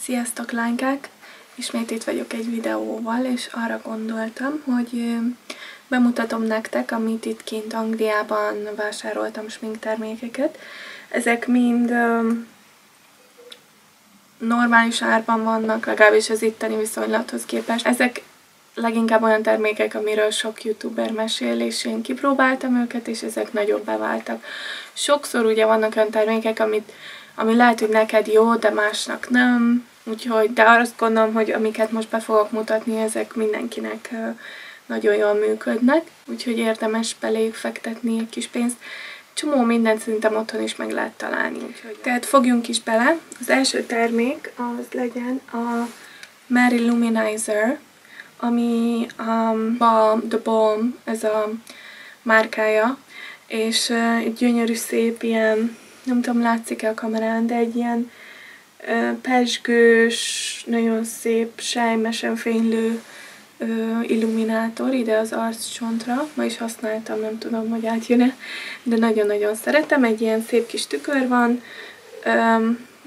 Sziasztok lánykák! Ismét itt vagyok egy videóval, és arra gondoltam, hogy bemutatom nektek, amit itt kint Angliában vásároltam sminktermékeket. Ezek mind normális árban vannak, legalábbis az itteni viszonylathoz képest. Ezek leginkább olyan termékek, amiről sok youtuber mesél, és én kipróbáltam őket, és ezek nagyon beváltak. Sokszor ugye vannak olyan termékek, ami lehet, hogy neked jó, de másnak nem. Úgyhogy, de azt gondolom, hogy amiket most be fogok mutatni, ezek mindenkinek nagyon jól működnek. Úgyhogy érdemes beléjük fektetni egy kis pénzt. Csomó mindent szerintem otthon is meg lehet találni. Úgyhogy. Tehát fogjunk is bele. Az első termék az legyen a Mary Luminizer, ami a The Balm, ez a márkája, és egy gyönyörű szép ilyen, nem tudom, látszik-e a kamerán, de egy ilyen pezsgős, nagyon szép, sejmesen fénylő illuminátor ide az arccsontra. Ma is használtam, nem tudom, hogy átjön-e, de nagyon-nagyon szeretem. Egy ilyen szép kis tükör van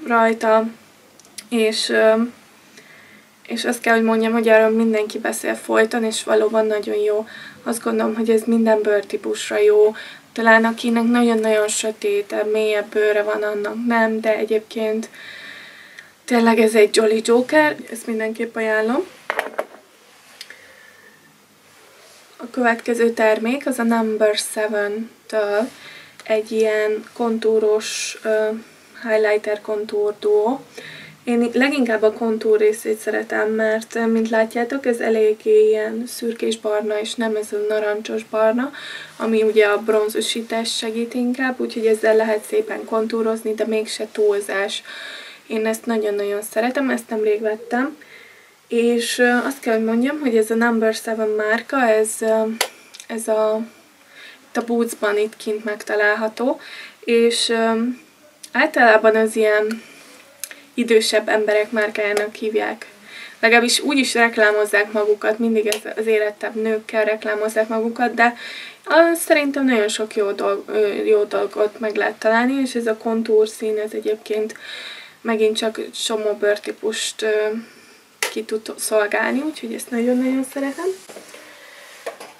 rajta, és azt kell, hogy mondjam, hogy erről mindenki beszél folyton, és valóban nagyon jó. Azt gondolom, hogy ez minden bőrtípusra jó. Talán akinek nagyon-nagyon sötét, mélyebb bőre van, annak nem, de egyébként tényleg ez egy Jolly Joker, ezt mindenképp ajánlom. A következő termék az a Number 7-től egy ilyen kontúros highlighter kontúr duó. Én leginkább a kontúr részét szeretem, mert mint látjátok, ez eléggé ilyen szürkés-barna, és nem ez a narancsos barna, ami ugye a bronzosítást segít inkább, úgyhogy ezzel lehet szépen kontúrozni, de mégse túlzás. Én ezt nagyon-nagyon szeretem, ezt nemrég vettem, és azt kell, hogy mondjam, hogy ez a Number 7 márka, ez a Bootsban itt kint megtalálható, és általában az ilyen idősebb emberek márkájának hívják. Legalábbis úgy is reklámozzák magukat, mindig az érettebb nőkkel reklámozzák magukat, de szerintem nagyon sok jó dolgot meg lehet találni, és ez a kontúr szín, ez egyébként megint csak csomó bőrtípust ki tud szolgálni, úgyhogy ezt nagyon-nagyon szeretem.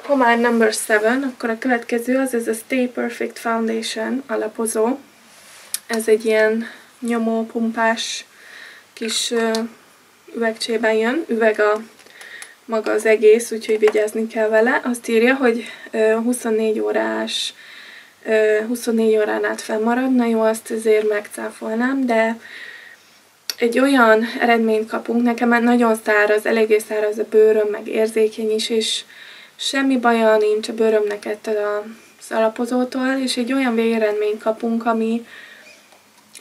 Ha már Number 7, akkor a következő az ez a Stay Perfect Foundation alapozó. Ez egy ilyen nyomó, pumpás kis üvegcsében jön, üveg maga az egész, úgyhogy vigyázni kell vele. Azt írja, hogy 24 órán át fennmarad, na jó, azt azért megcáfolnám, de egy olyan eredményt kapunk, nekem már nagyon száraz, eléggé száraz a bőröm, meg érzékeny is, és semmi baja nincs a bőrömnek ettől az alapozótól, és egy olyan végeredményt kapunk, ami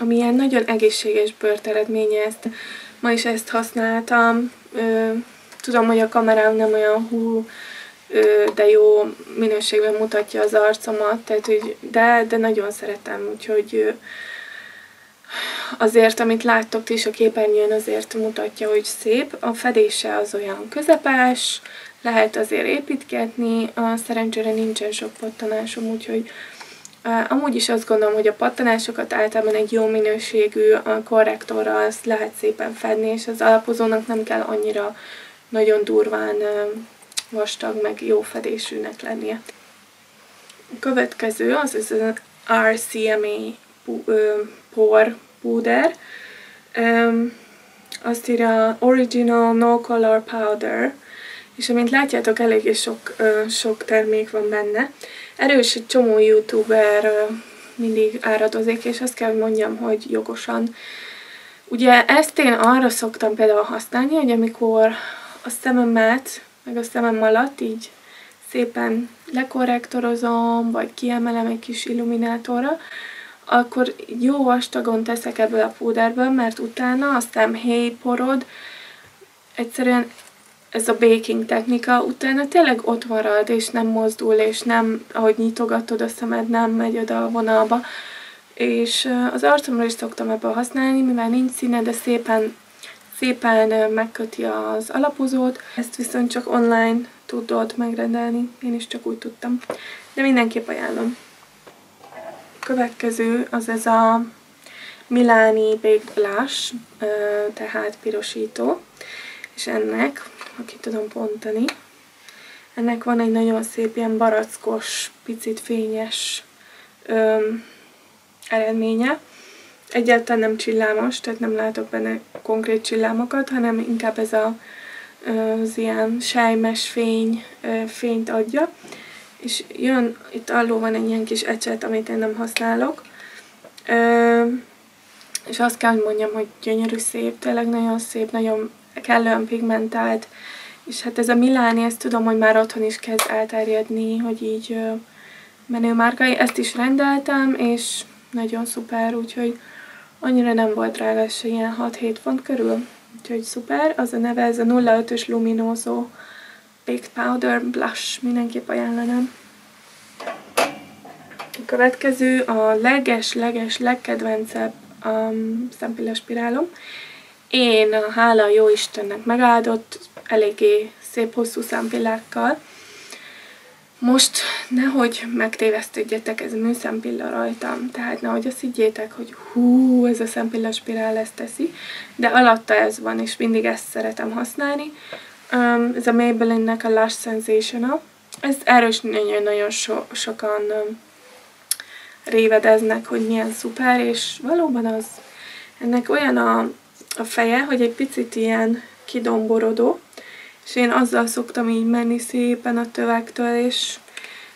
ilyen nagyon egészséges bőrt eredménye. Ma is ezt használtam. Tudom, hogy a kamerám nem olyan de jó minőségben mutatja az arcomat, tehát, hogy, de nagyon szeretem, úgyhogy azért, amit láttok ti is a képernyőn, azért mutatja, hogy szép. A fedése az olyan közepes, lehet azért építgetni, szerencsére nincsen sok pattanásom, úgyhogy amúgy is azt gondolom, hogy a pattanásokat általában egy jó minőségű korrektorral azt lehet szépen fedni, és az alapozónak nem kell annyira nagyon durván vastag, meg jó fedésűnek lennie. A következő az RCMA Pore Powder. Azt írja Original No Color Powder, és amint látjátok, eléggé sok termék van benne. Erős egy csomó youtuber mindig áradozik, és azt kell, hogy mondjam, hogy jogosan. Ugye ezt én arra szoktam például használni, hogy amikor a szememet, meg a szemem alatt így szépen lekorrektorozom, vagy kiemelem egy kis illuminátorra, akkor jó vastagon teszek ebből a púderből, mert utána a szemhéjporod egyszerűen ez a baking technika, utána tényleg ott marad, és nem mozdul, és nem, ahogy nyitogatod a szemed, nem megy oda a vonalba. És az arcomra is szoktam ebből használni, mivel nincs színe, de szépen megköti az alapozót. Ezt viszont csak online tudod megrendelni, én is csak úgy tudtam. De mindenképp ajánlom. A következő az ez a Milani Baked Blush, tehát pirosító, és ennek, ha ki tudom bontani, ennek van egy nagyon szép ilyen barackos, picit fényes eredménye. Egyáltalán nem csillámos, tehát nem látok benne konkrét csillámokat, hanem inkább ez az ilyen sejmes fényt adja. És jön, itt alul van egy ilyen kis ecset, amit én nem használok. És azt kell, hogy mondjam, hogy gyönyörű szép, tényleg nagyon szép, nagyon kellően pigmentált. És hát ez a Milani, ezt tudom, hogy már otthon is kezd elterjedni, hogy így menő márkai. Ezt is rendeltem, és nagyon szuper, úgyhogy annyira nem volt drága, se ilyen 6-7 font körül. Úgyhogy szuper. Az a neve, ez a 05-ös Luminoso Baked Powder Blush. Mindenképp ajánlanám. A következő a legkedvencebb szempillaszpirálom. Én, hála a jóistennek megáldott, eléggé szép hosszú szempillákkal. Most nehogy megtévesztődjetek, ez a műszempilla rajtam, tehát nehogy azt higgyétek, hogy hú, ez a szempillaspirál ezt teszi, de alatta ez van, és mindig ezt szeretem használni. Ez a Maybelline-nek a Lush Sensational. Erről is nagyon-nagyon sokan révedeznek, hogy milyen szuper, és valóban az. Ennek olyan a feje, hogy egy picit ilyen kidomborodó, és én azzal szoktam így menni szépen a tövektől, és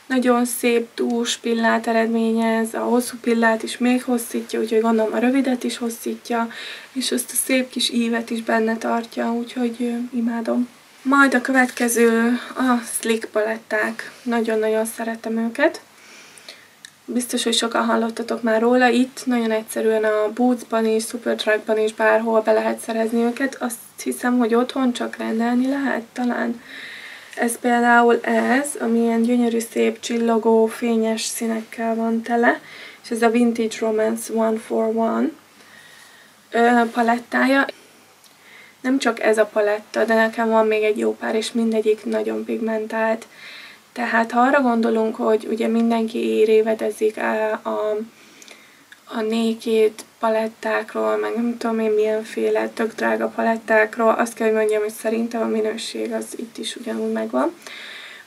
nagyon szép dús pillát eredményez, a hosszú pillát is még hosszítja, úgyhogy gondolom a rövidet is hosszítja, és azt a szép kis ívet is benne tartja, úgyhogy imádom. Majd a következő a Sleek paletták. Nagyon-nagyon szeretem őket. Biztos, hogy sokan hallottatok már róla. Itt nagyon egyszerűen a Bootsban is, Superdrugban is bárhol be lehet szerezni őket. Azt hiszem, hogy otthon csak rendelni lehet talán. Ez például ez, ami ilyen gyönyörű, szép, csillogó, fényes színekkel van tele. És ez a Vintage Romance 141 palettája. Nem csak ez a paletta, de nekem van még egy jó pár, és mindegyik nagyon pigmentált. Tehát ha arra gondolunk, hogy ugye mindenki révedezik a Naked palettákról, meg nem tudom én milyenféle tök drága palettákról, azt kell, hogy mondjam, hogy szerintem a minőség az itt is ugyanúgy megvan.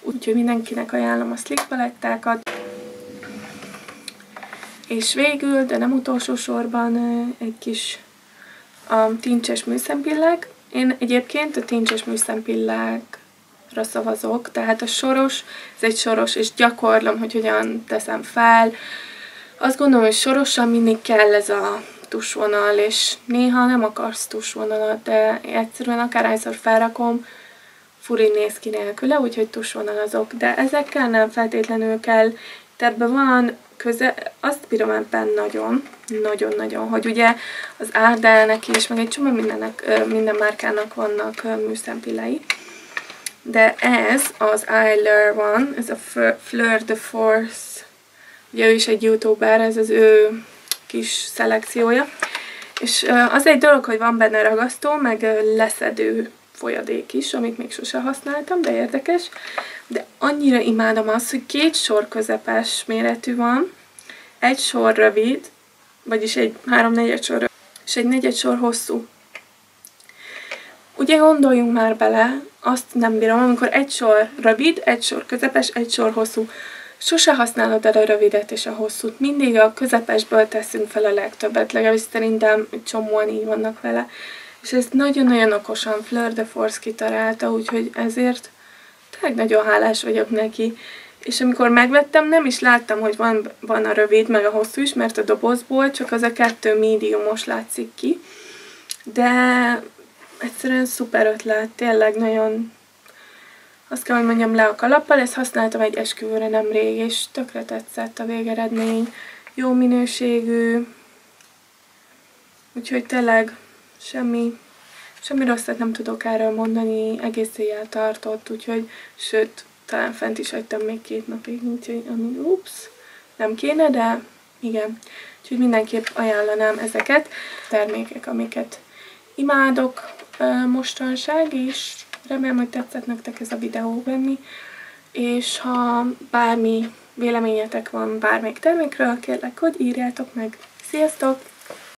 Úgyhogy mindenkinek ajánlom a Sleek palettákat. És végül, de nem utolsó sorban egy kis tincses műszempillák. Én egyébként a tincses műszempillákra szavazok, tehát a soros, ez egy soros, és gyakorlom, hogy hogyan teszem fel. Azt gondolom, hogy sorosan mindig kell ez a tusvonal, és néha nem akarsz tusvonalat, de egyszerűen akárhányszor felrakom, furi néz ki nélküle, úgyhogy tusvonalazok. De ezekkel nem feltétlenül kell. Ebben van azt bírom ebben nagyon-nagyon, hogy ugye az Ardellnek is, meg egy csomó minden márkának vannak műszempillái. De ez az Eyelure van, ez a Fleur de Force, ugye ő is egy youtuber, ez az ő kis szelekciója. És az egy dolog, hogy van benne ragasztó, meg leszedő folyadék is, amit még sose használtam, de érdekes. De annyira imádom azt, hogy 2 sor közepes méretű van, egy sor rövid, vagyis egy 3/4 sor rövid, és egy 4 sor hosszú. Ugye gondoljunk már bele, azt nem bírom, amikor egy sor rövid, egy sor közepes, egy sor hosszú. Sose használod el a rövidet és a hosszút. Mindig a közepesből teszünk fel a legtöbbet, legalábbis szerintem egy csomóan így vannak vele. És ezt nagyon-nagyon okosan Fleur de Force kitalálta, úgyhogy ezért tényleg nagyon hálás vagyok neki. És amikor megvettem, nem is láttam, hogy van a rövid, meg a hosszú is, mert a dobozból csak az a 2 mediumos látszik ki. De egyszerűen szuper ötlet, tényleg nagyon, azt kell, hogy mondjam, le a kalappal. Ezt használtam egy esküvőre nemrég, és tökre tetszett a végeredmény. Jó minőségű, úgyhogy tényleg semmi rosszat nem tudok erről mondani, egész éjjel tartott, úgyhogy, sőt, talán fent is hagytam még 2 napig, úgyhogy, nem kéne, de igen. Úgyhogy mindenképp ajánlanám ezeket, termékek, amiket imádok mostanság, és remélem, hogy tetszett nektek ez a videó venni, és ha bármi véleményetek van bármelyik termékről, kérlek, hogy írjátok meg. Sziasztok!